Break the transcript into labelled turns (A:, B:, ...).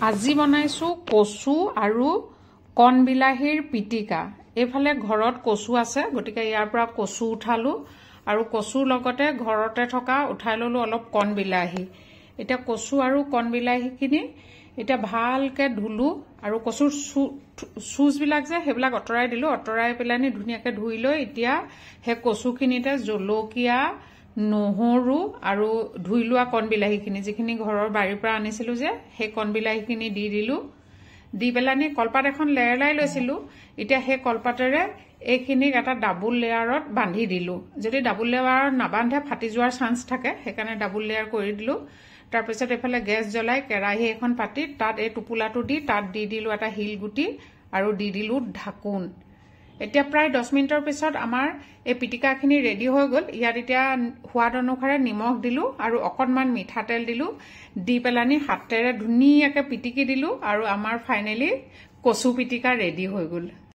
A: আজি বনাইছো কচু আৰু কণ বিলাহীৰ পিটিকা। এইফালে ঘৰত কচু আছে, গতিকে ইয়াৰ পৰা কচু উঠালো আৰু কচুৰ লগতে ঘৰতে থকা উঠাই ললো অলপ কণ বিলাহী। এতিয়া কচু আৰু কণ বিলাহীখিনি এতিয়া ভালকে ধুলো আৰু কচুৰ চুজবিলাক যে সেইবিলাক অতৰাই দিলো। অতৰাই পেলানি ধুনীয়াকে ধুই লৈ এতিয়া সেই কচুখিনিতে জলকীয়া, নহৰু আৰু ধুই লোৱা কণ বিলাহীখিনি, যিখিনি ঘৰৰ বাৰীৰ পৰা আনিছিলো যে সেই কণ বিলাহীখিনি দি দিলো। দি পেলানি কলপাত এখন লেৰেলাই লৈছিলো। এতিয়া সেই কলপাতেৰে এইখিনিক এটা ডাবুল লেয়াৰত বান্ধি দিলো। যদি ডাবুল লেয়াৰত নাবান্ধে ফাটি যোৱাৰ চান্স থাকে, সেইকাৰণে ডাবুল লেয়াৰ কৰি দিলো। তাৰপিছত এইফালে গেছ জ্বলাই কেৰাহী এখন পাতি তাত এই টোপোলাটো দি তাত দি দিলো এটা শিলগুটি আৰু দি দিলো ঢাকোন। এতিয়া প্ৰায় 10 মিনিটৰ পিছত আমাৰ এই পিটিকাখিনি ৰেডি হৈ গ'ল। ইয়াত এতিয়া সোৱাদ অনুসাৰে নিমখ দিলো আৰু অকণমান মিঠাতেল দিলো। দি পেলানি হাতেৰে ধুনীয়াকে পিটিকি দিলো আৰু আমাৰ ফাইনেলি কচু পিটিকা ৰেডি হৈ গ'ল।